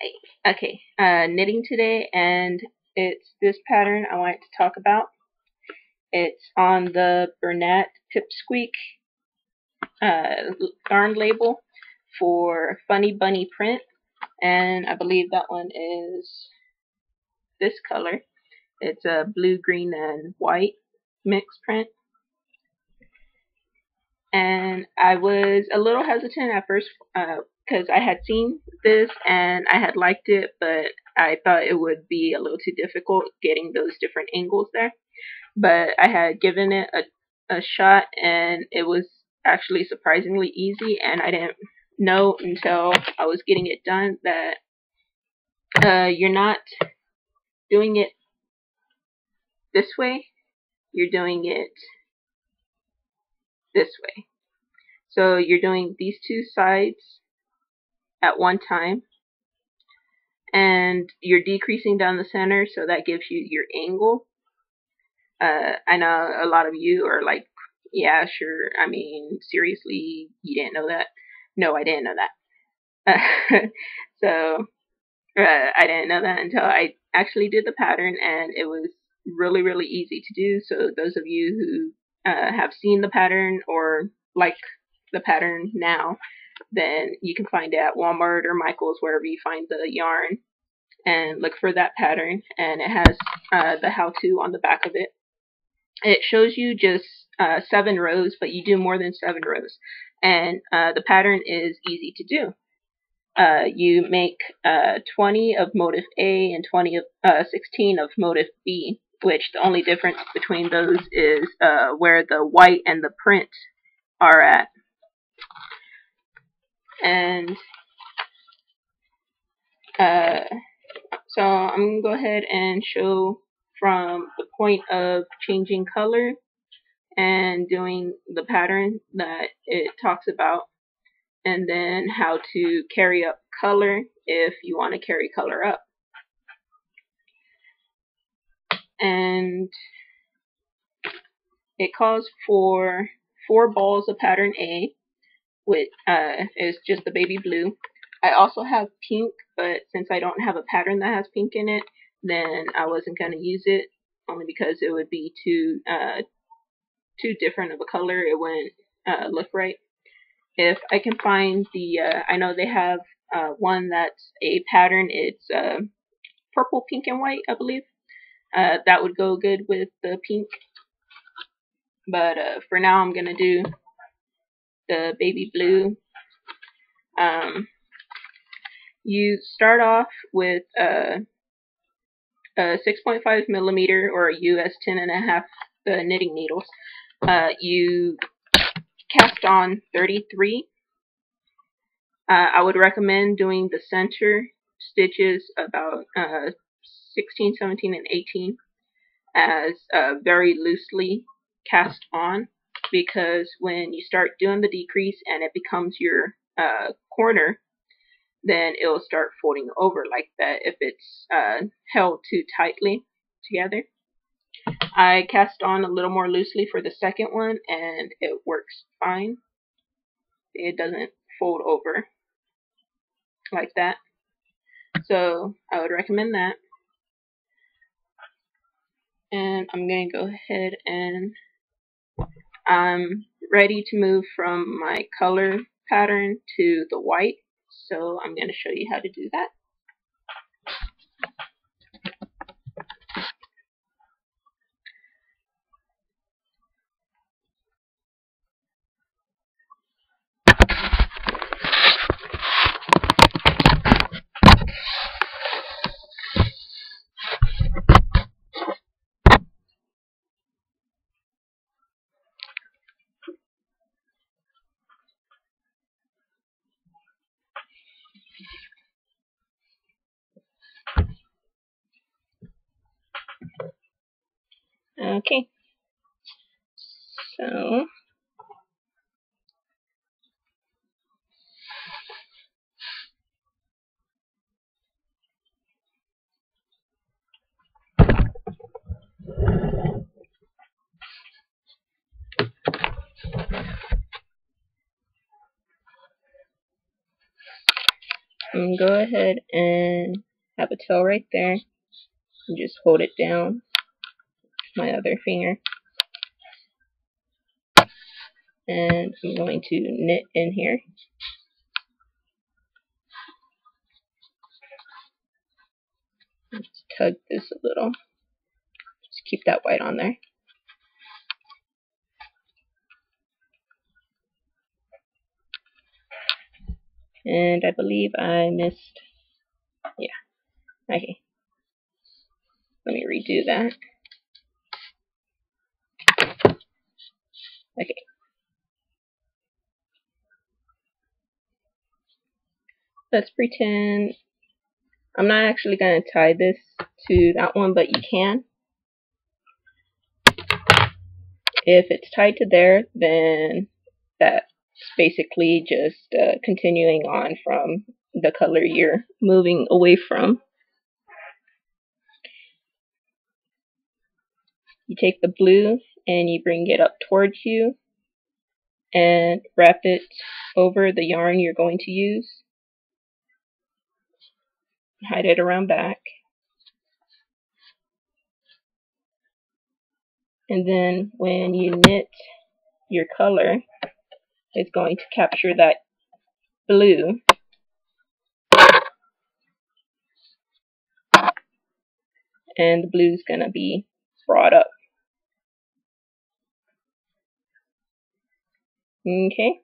Okay, knitting today, and it's this pattern I wanted to talk about. It's on the BERNAT Pipsqueak yarn label for Funny Bunny print, and I believe that one is this color. It's a blue, green, and white mixed print. And I was a little hesitant at first because I had seen this and I had liked it, but I thought it would be a little too difficult getting those different angles there. But I had given it a shot and it was actually surprisingly easy, and I didn't know until I was getting it done that you're not doing it this way, you're doing it this way. So you're doing these two sides at one time, and you're decreasing down the center, so that gives you your angle. I know a lot of you are like, yeah, sure, I mean, seriously, you didn't know that? No, I didn't know that. So I didn't know that until I actually did the pattern, and it was really, really easy to do. So those of you who have seen the pattern or like the pattern now, then you can find it at Walmart or Michael's, wherever you find the yarn, and look for that pattern. And it has the how-to on the back of it. It shows you just 7 rows, but you do more than 7 rows. And the pattern is easy to do. You make 20 of motif A and 16 of motif B, which the only difference between those is where the white and the print are at. And so I'm going to go ahead and show from the point of changing color and doing the pattern that it talks about, and then how to carry up color if you want to carry color up. And it calls for 4 balls of pattern A, which is just the baby blue. I also have pink, but since I don't have a pattern that has pink in it, then I wasn't going to use it, only because it would be too different of a color. It wouldn't look right. If I can find the, I know they have one that's a pattern. It's purple, pink, and white, I believe. That would go good with the pink. But for now, I'm going to do the baby blue. You start off with a 6.5 millimeter or a US 10.5 knitting needles. You cast on 33. I would recommend doing the center stitches about 16, 17, and 18 as very loosely cast on, because when you start doing the decrease and it becomes your corner, then it will start folding over like that if it's held too tightly together. I cast on a little more loosely for the second one, and it works fine. It doesn't fold over like that. So I would recommend that. And I'm going to go ahead and I'm ready to move from my color pattern to the white. So I'm going to show you how to do that. Okay, so And go ahead and have a tail right there. And just hold it down with my other finger. And I'm going to knit in here. Let's tug this a little. Just keep that white on there. And I believe I missed, yeah, okay. Let me redo that. Okay. Let's pretend I'm not actually going to tie this to that one, but you can. If it's tied to there, then that's basically just continuing on from the color you're moving away from. You take the blue and you bring it up towards you and wrap it over the yarn you're going to use. Hide it around back. And then when you knit your color, it's going to capture that blue. And the blue is going to be brought up. Okay.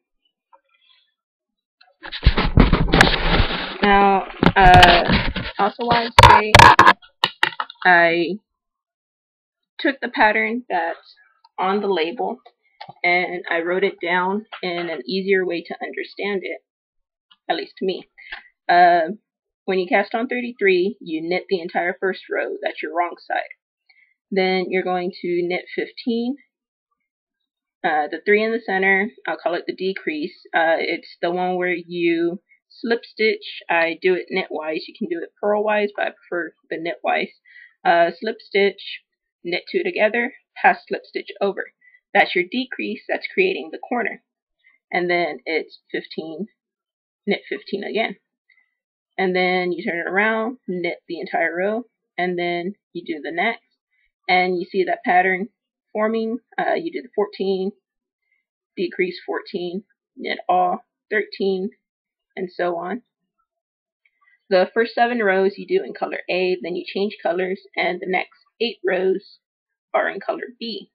Now, also want to say I took the pattern that's on the label and I wrote it down in an easier way to understand it, at least to me. When you cast on 33, you knit the entire first row. That's your wrong side. Then you're going to knit 15. The 3 in the center, I'll call it the decrease. It's the one where you slip stitch. I do it knitwise. You can do it purlwise, but I prefer the knitwise. Slip stitch, knit 2 together, pass slip stitch over. That's your decrease. That's creating the corner. And then it's 15, knit 15 again. And then you turn it around, knit the entire row, and then you do the next. And you see that pattern forming. You do the 14, decrease 14, knit all, 13, and so on. The first 7 rows you do in color A, then you change colors, and the next 8 rows are in color B.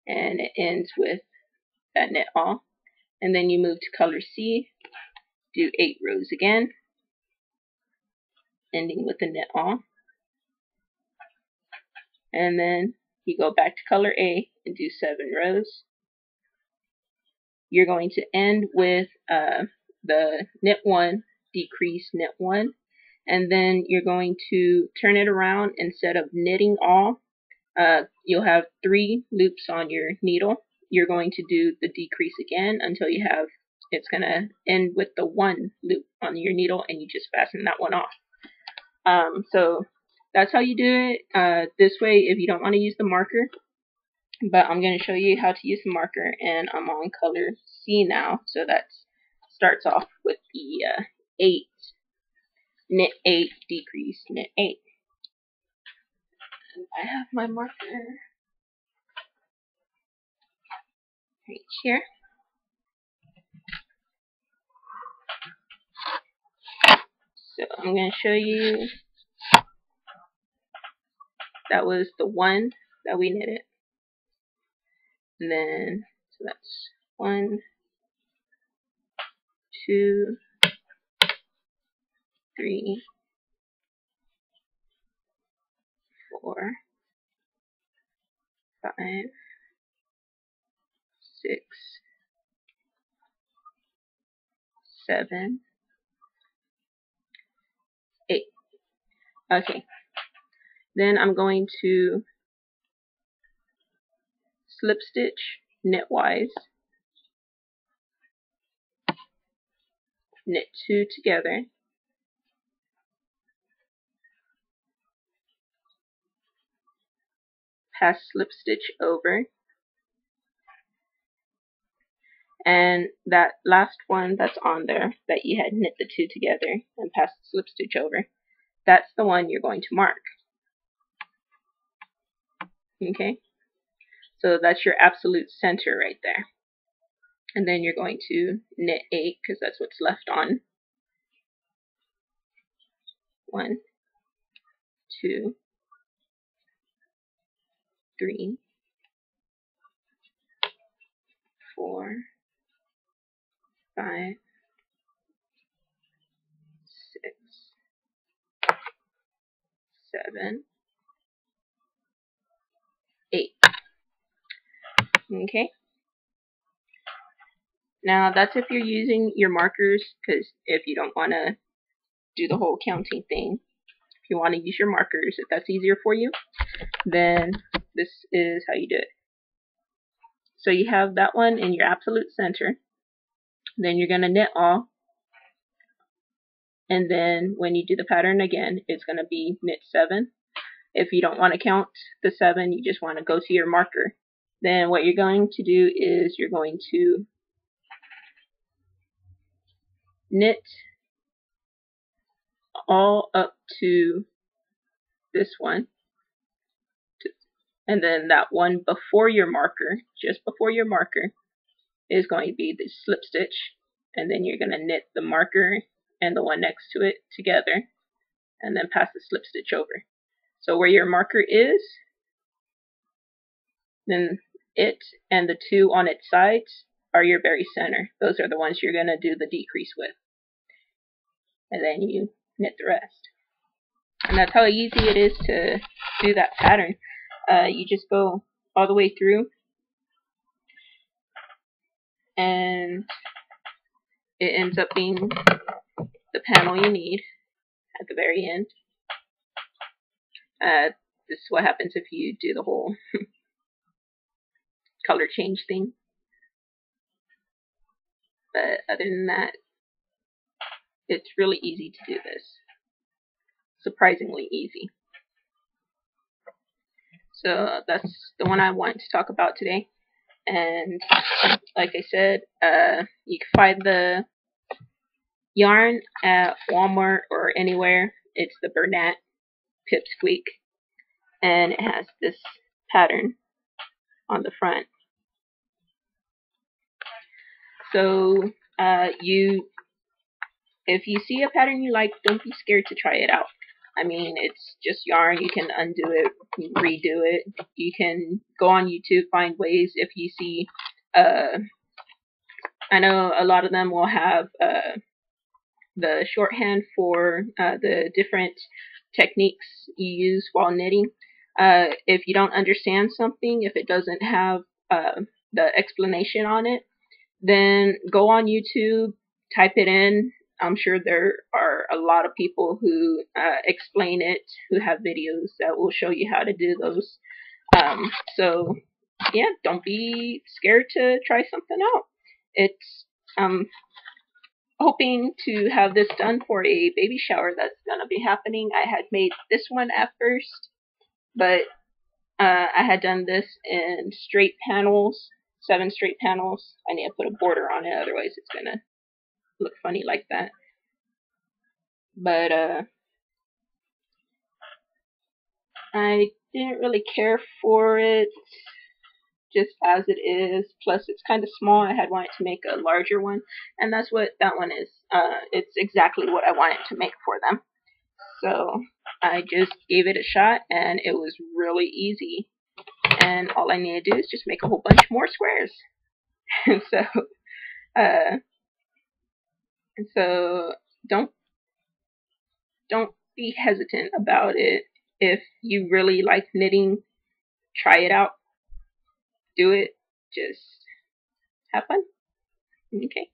And it ends with that knit all. And then you move to color C, do 8 rows again, ending with the knit all. And then you go back to color A and do 7 rows. You're going to end with the knit 1, decrease, knit 1, and then you're going to turn it around. Instead of knitting all, you'll have 3 loops on your needle. You're going to do the decrease again until you have, it's going to end with the 1 loop on your needle, and you just fasten that one off. So that's how you do it. This way, if you don't want to use the marker, but I'm going to show you how to use the marker, and I'm on color C now, so that starts off with the 8, knit 8, decrease, knit 8. And I have my marker right here. So I'm going to show you, that was the 1 that we knitted. And then, so that's 1, 2, 3, 4, 5, 6, 7, 8. Okay. Then I'm going to slip stitch knitwise, knit 2 together, pass slip stitch over, And that last one that's on there that you had knit the two together and passed the slip stitch over, that's the one you're going to mark. Okay, so that's your absolute center right there. And then you're going to knit 8 because that's what's left on. 1, 2, 3, 4, 5, 6, 7, 8. Okay. Now that's if you're using your markers, because if you don't want to do the whole counting thing, if you want to use your markers, if that's easier for you, then this is how you do it. So you have that one in your absolute center. Then you're going to knit all. And then when you do the pattern again, it's going to be knit 7. If you don't want to count the 7, you just want to go to your marker. Then what you're going to do is you're going to knit all up to this one, and then that one before your marker, just before your marker, is going to be the slip stitch, and then you're going to knit the marker and the one next to it together, and then pass the slip stitch over. So where your marker is, then it and the 2 on its sides are your very center. Those are the ones you're going to do the decrease with. And then you knit the rest. And that's how easy it is to do that pattern. You just go all the way through, and it ends up being the panel you need at the very end. This is what happens if you do the whole color change thing. But other than that, it's really easy to do this. Surprisingly easy. So that's the one I wanted to talk about today. And like I said, you can find the yarn at Walmart or anywhere. It's the BERNAT Pipsqueak, and it has this pattern on the front. So if you see a pattern you like, don't be scared to try it out. I mean, it's just yarn. You can undo it, redo it. You can go on YouTube, find ways. If you see, I know a lot of them will have the shorthand for the different techniques you use while knitting. If you don't understand something, if it doesn't have the explanation on it, then go on YouTube, type it in. I'm sure there are a lot of people who explain it, who have videos that will show you how to do those. So yeah, don't be scared to try something out. It's hoping to have this done for a baby shower that's going to be happening. I had made this one at first, but I had done this in straight panels, 7 straight panels. I need to put a border on it, otherwise it's going to look funny like that. But I didn't really care for it just as it is. Plus it's kind of small. I had wanted to make a larger one, and that's what that one is. It's exactly what I wanted to make for them. So I just gave it a shot, and it was really easy. And all I need to do is just make a whole bunch more squares. So don't be hesitant about it. If you really like knitting, try it out. Do it. Just have fun. Okay.